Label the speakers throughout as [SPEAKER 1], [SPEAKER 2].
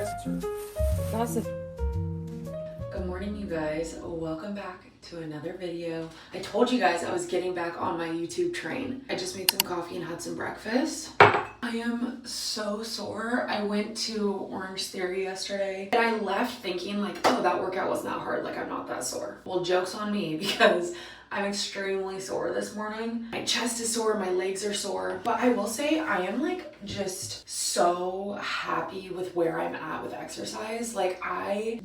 [SPEAKER 1] Good morning, you guys. Welcome back to another video. I told you guys I was getting back on my YouTube train. I just made some coffee and had some breakfast. I am so sore. I went to Orange Theory yesterday and I left thinking like, oh, that workout wasn't that hard. Like, I'm not that sore. Well, joke's on me because I'm extremely sore this morning. My chest is sore, my legs are sore, but I will say I am like just so happy with where I'm at with exercise. Like I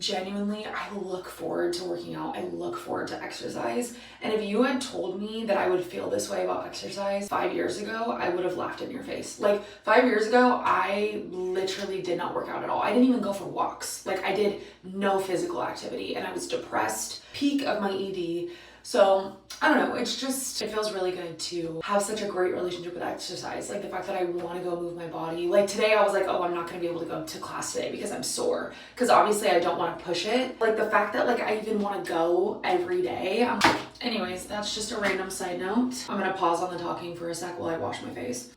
[SPEAKER 1] look forward to working out. I look forward to exercise. And if you had told me that I would feel this way about exercise 5 years ago, I would have laughed in your face. Like 5 years ago, I literally did not work out at all. I didn't even go for walks. Like I did no physical activity and I was depressed, peak of my ED. So I don't know, it feels really good to have such a great relationship with exercise. Like the fact that I want to go move my body. Like today I was like, oh, I'm not going to be able to go to class today because I'm sore. Because obviously I don't want to push it. Like the fact that like I even want to go every day. Anyways, that's just a random side note. I'm going to pause on the talking for a sec while I wash my face.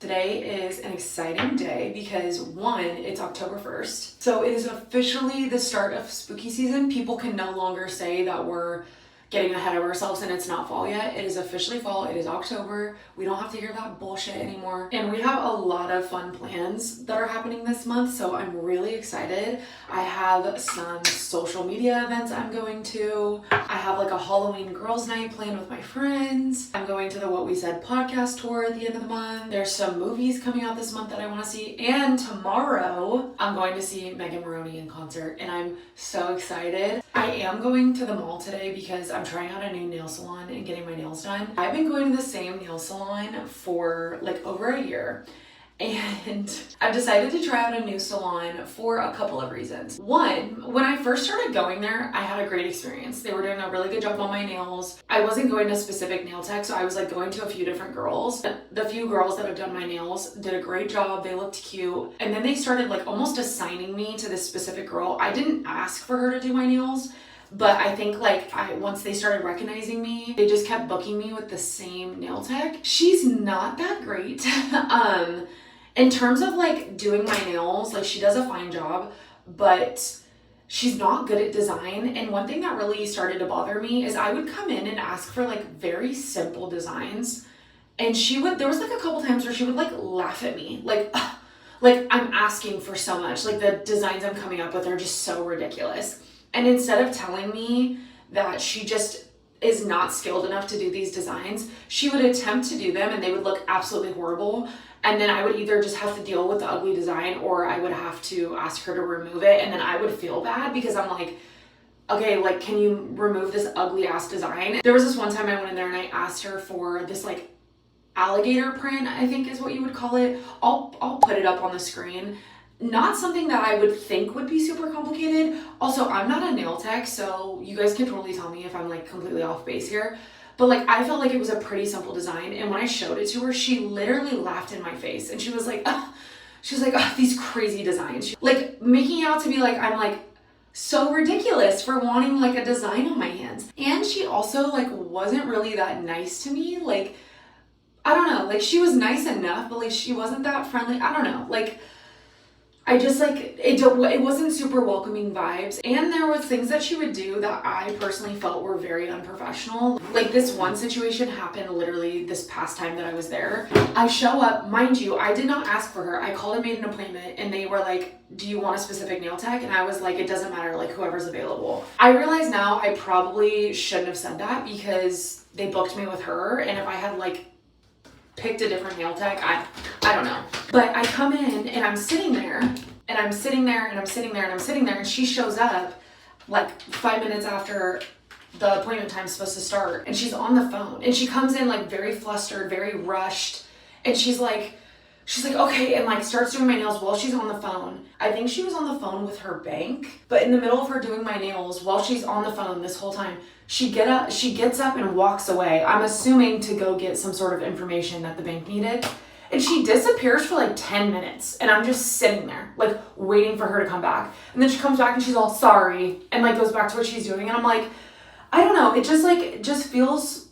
[SPEAKER 1] Today is an exciting day because one, it's October 1st. So it is officially the start of spooky season. People can no longer say that we're getting ahead of ourselves and it's not fall yet. It is officially fall. It is October. We don't have to hear that bullshit anymore. And we have a lot of fun plans that are happening this month. So I'm really excited. I have some social media events I'm going to. I have like a Halloween girls night planned with my friends. I'm going to the What We Said podcast tour at the end of the month. There's some movies coming out this month that I want to see. And tomorrow I'm going to see Megan Moroney in concert and I'm so excited. I am going to the mall today because I'm trying out a new nail salon and getting my nails done. I've been going to the same nail salon for like over a year. And I've decided to try out a new salon for a couple of reasons. One, when I first started going there, I had a great experience. They were doing a really good job on my nails. I wasn't going to specific nail tech, so I was like going to a few different girls. The few girls that have done my nails did a great job. They looked cute. And then they started like almost assigning me to this specific girl. I didn't ask for her to do my nails. But I think once they started recognizing me, they just kept booking me with the same nail tech. She's not that great. In terms of like doing my nails, like she does a fine job, but she's not good at design. And one thing that really started to bother me is I would come in and ask for like very simple designs. And there was like a couple times where she would like laugh at me. Like I'm asking for so much. Like the designs I'm coming up with are just so ridiculous. And instead of telling me that she just is not skilled enough to do these designs, she would attempt to do them and they would look absolutely horrible. And then I would either just have to deal with the ugly design or I would have to ask her to remove it. And then I would feel bad because I'm like, okay, like, can you remove this ugly ass design? There was this one time I went in there and I asked her for this like alligator print, I think is what you would call it. I'll put it up on the screen. Not something that I would think would be super complicated. Also, I'm not a nail tech, so you guys can totally tell me if I'm like completely off base here. But like, I felt like it was a pretty simple design. And when I showed it to her, she literally laughed in my face. And she was like, these crazy designs. Like making out to be like, I'm like so ridiculous for wanting like a design on my hands. And she also like wasn't really that nice to me. Like, I don't know, like she was nice enough, but like she wasn't that friendly. I don't know, like I just like, it wasn't super welcoming vibes. And there was things that she would do that I personally felt were very unprofessional. Like this one situation happened literally this past time that I was there. I show up, mind you, I did not ask for her. I called and made an appointment and they were like, do you want a specific nail tech? And I was like, it doesn't matter, like whoever's available. I realize now I probably shouldn't have said that because they booked me with her. And if I had like picked a different nail tech, I don't know. But I come in and I'm sitting there and I'm sitting there and I'm sitting there and I'm sitting there and she shows up like 5 minutes after the appointment time's supposed to start and she's on the phone and she comes in like very flustered, very rushed, and she's like okay, and like starts doing my nails while she's on the phone. I think she was on the phone with her bank, but in the middle of her doing my nails while she's on the phone this whole time, she gets up and walks away. I'm assuming to go get some sort of information that the bank needed. And she disappears for like 10 minutes and I'm just sitting there like waiting for her to come back. And then she comes back and she's all sorry and like goes back to what she's doing. And I'm like, I don't know, it just feels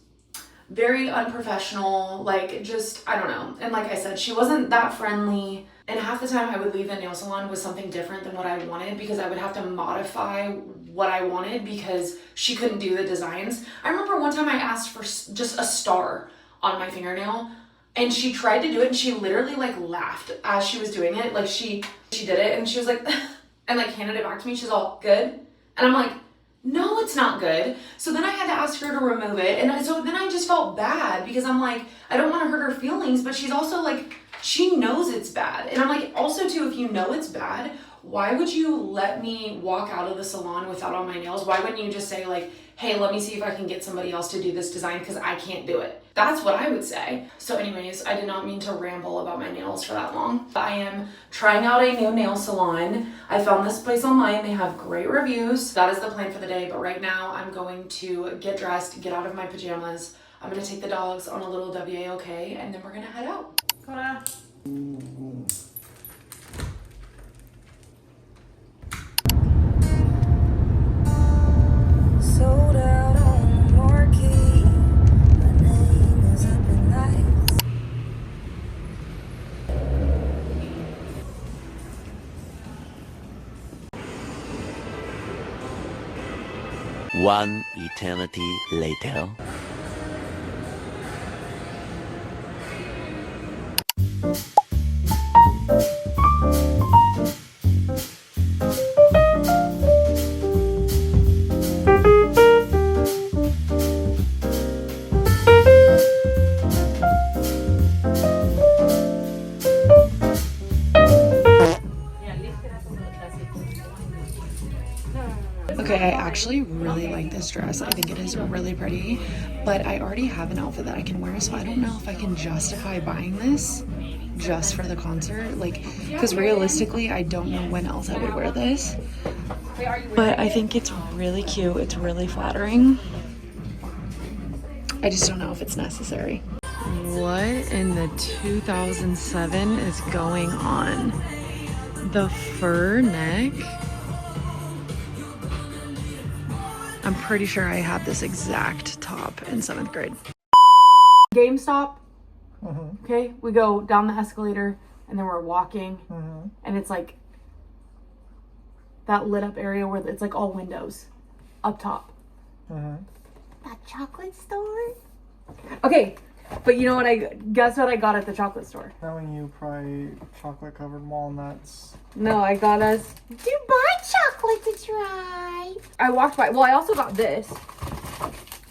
[SPEAKER 1] very unprofessional, like just, I don't know. And like I said, she wasn't that friendly. And half the time I would leave the nail salon with something different than what I wanted because I would have to modify what I wanted because she couldn't do the designs. I remember one time I asked for just a star on my fingernail and she tried to do it and she literally like laughed as she was doing it. Like she did it and she was like, and like handed it back to me. She's all, good? And I'm like, no, it's not good. So then I had to ask her to remove it. And so then I just felt bad because I'm like, I don't want to hurt her feelings, but she's also like, she knows it's bad. And I'm like, also too, if you know it's bad, why would you let me walk out of the salon without all my nails? Why wouldn't you just say like, hey, let me see if I can get somebody else to do this design because I can't do it. That's what I would say. So anyways, I did not mean to ramble about my nails for that long. I am trying out a new nail salon. I found this place online. They have great reviews. That is the plan for the day. But right now I'm going to get dressed, get out of my pajamas. I'm going to take the dogs on a little WAOK and then we're going to head out. Coda.
[SPEAKER 2] Sold out on the marquee. My name is up in lights.
[SPEAKER 3] One eternity later.
[SPEAKER 1] Okay, I actually really like this dress. I think it is really pretty, but I already have an outfit that I can wear, so I don't know if I can justify buying this just for the concert. Like, because realistically, I don't know when else I would wear this, but I think it's really cute. It's really flattering. I just don't know if it's necessary. What in the 2007 is going on? The fur neck? I'm pretty sure I had this exact top in 7th grade. GameStop. Okay, we go down the escalator and then we're walking and it's like that lit up area where it's like all windows up top. That chocolate store? Okay, but you know what guess what I got at the chocolate store?
[SPEAKER 4] That when you probably chocolate covered walnuts.
[SPEAKER 1] No, I got us Dubai chocolate to try. I walked by. Well, I also got this.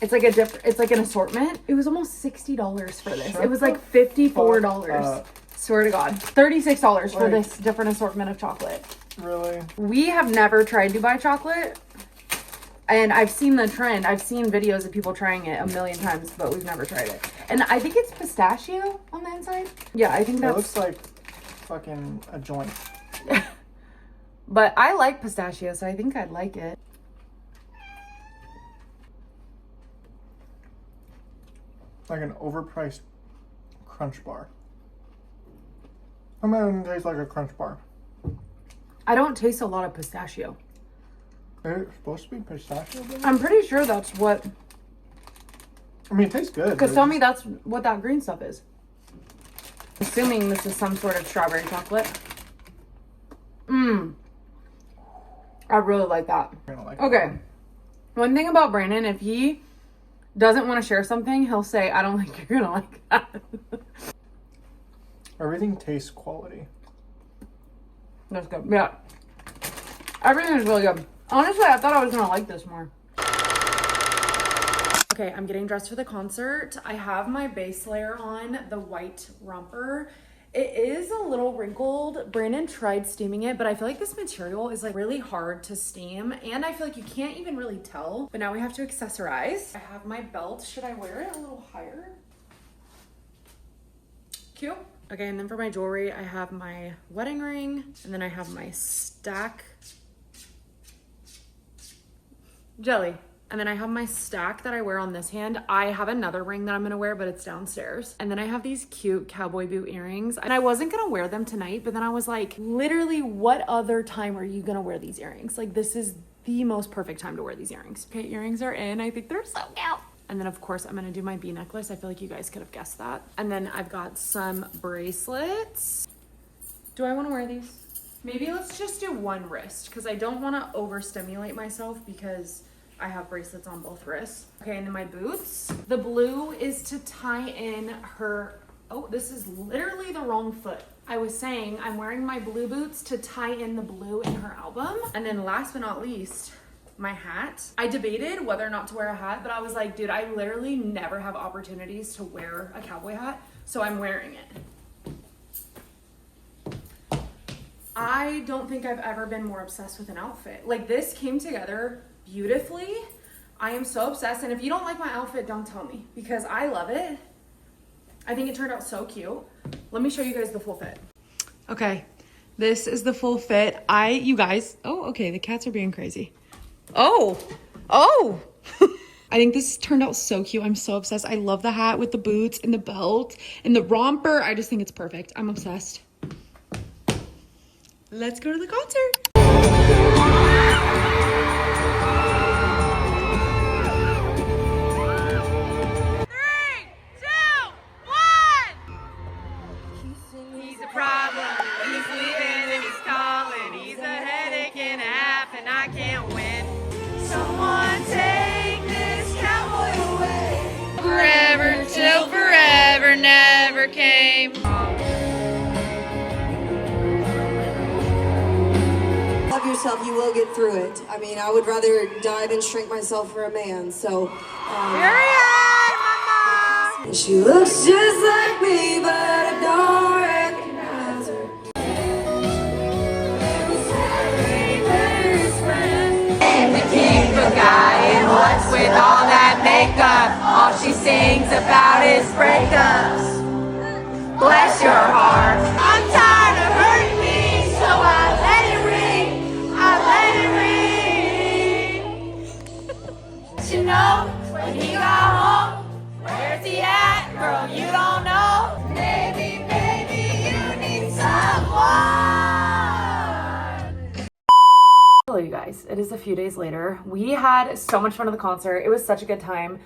[SPEAKER 1] It's like it's like an assortment. It was almost $60 for this. It was like $54. Swear to God. $36 for this different assortment of chocolate.
[SPEAKER 4] Really?
[SPEAKER 1] We have never tried Dubai chocolate. And I've seen the trend. I've seen videos of people trying it a million times, but we've never tried it. And I think it's pistachio on the inside. Yeah, I think that's...
[SPEAKER 4] It looks like fucking a joint.
[SPEAKER 1] But I like pistachio, so I think I'd like it.
[SPEAKER 4] Like an overpriced crunch bar. I mean, it tastes like a crunch bar.
[SPEAKER 1] I don't taste a lot of pistachio.
[SPEAKER 4] Is it supposed to be pistachio?
[SPEAKER 1] I'm pretty sure that's what...
[SPEAKER 4] I mean, it tastes good.
[SPEAKER 1] Because tell me that's what that green stuff is. Assuming this is some sort of strawberry chocolate. I really like that.
[SPEAKER 4] You're gonna like
[SPEAKER 1] Okay. One thing about Brandon, if he doesn't want to share something, he'll say, I don't think you're gonna like that.
[SPEAKER 4] Everything tastes quality.
[SPEAKER 1] That's good. Yeah. Everything is really good. Honestly, I thought I was gonna like this more. Okay, I'm getting dressed for the concert. I have my base layer on, the white romper. It is a little wrinkled. Brandon tried steaming it, but I feel like this material is like really hard to steam, and I feel like you can't even really tell. But now we have to accessorize. I have my belt. Should I wear it a little higher? Cute. Okay, and then for my jewelry, I have my wedding ring, and then I have my stack jelly. And then I have my stack that I wear on this hand. I have another ring that I'm gonna wear, but it's downstairs. And then I have these cute cowboy boot earrings. And I wasn't gonna wear them tonight, but then I was like, literally, what other time are you gonna wear these earrings? Like, this is the most perfect time to wear these earrings. Okay, earrings are in. I think they're so cute. And then of course I'm gonna do my bee necklace. I feel like you guys could have guessed that. And then I've got some bracelets. Do I wanna wear these? Maybe let's just do one wrist because I don't wanna overstimulate myself because I have bracelets on both wrists. Okay, and then my boots. The blue is to tie in her, oh, this is literally the wrong foot. I was saying I'm wearing my blue boots to tie in the blue in her album. And then last but not least, my hat. I debated whether or not to wear a hat, but I was like, dude, I literally never have opportunities to wear a cowboy hat, so I'm wearing it. I don't think I've ever been more obsessed with an outfit. Like, this came together beautifully. I am so obsessed, and if you don't like my outfit, don't tell me because I love it. I think it turned out so cute. Let me show you guys the full fit. Okay, this is the full fit. You guys, oh, okay, the cats are being crazy. Oh. I think this turned out so cute. I'm so obsessed. I love the hat with the boots and the belt and the romper. I just think it's perfect. I'm obsessed. Let's go to the concert. Never came.
[SPEAKER 5] Love yourself, you will get through it. I mean, I would rather die than shrink myself for a man, so.
[SPEAKER 2] Period, mama!
[SPEAKER 5] She looks just like me, but I don't recognize her.
[SPEAKER 2] Keep a guy in what's with all that makeup. All she sings about is breakups. Bless your heart. I'm tired of hurting me, so I let it ring. I let it ring. You know, when he got home, where's he at? Girl, you don't know. Maybe, baby, you need someone.
[SPEAKER 1] Hello, you guys. It is a few days later. We had so much fun at the concert. It was such a good time.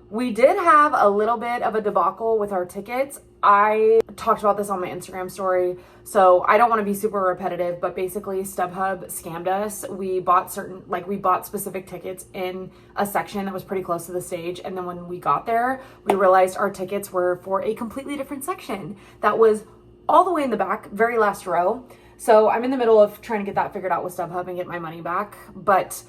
[SPEAKER 1] We did have a little bit of a debacle with our tickets. I talked about this on my Instagram story, so I don't want to be super repetitive, but basically StubHub scammed us. We bought specific tickets in a section that was pretty close to the stage, and then when we got there, we realized our tickets were for a completely different section that was all the way in the back, very last row. So I'm in the middle of trying to get that figured out with StubHub and get my money back, but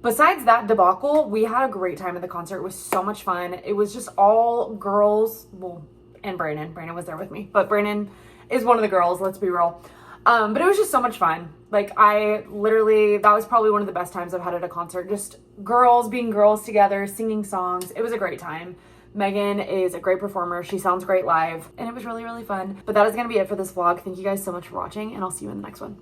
[SPEAKER 1] besides that debacle, we had a great time at the concert. It was so much fun. It was just all girls, well, and Brandon. Brandon was there with me, but Brandon is one of the girls, let's be real. But it was just so much fun. Like, that was probably one of the best times I've had at a concert. Just girls being girls together, singing songs. It was a great time. Megan is a great performer. She sounds great live, and it was really, really fun. But that is going to be it for this vlog. Thank you guys so much for watching, and I'll see you in the next one.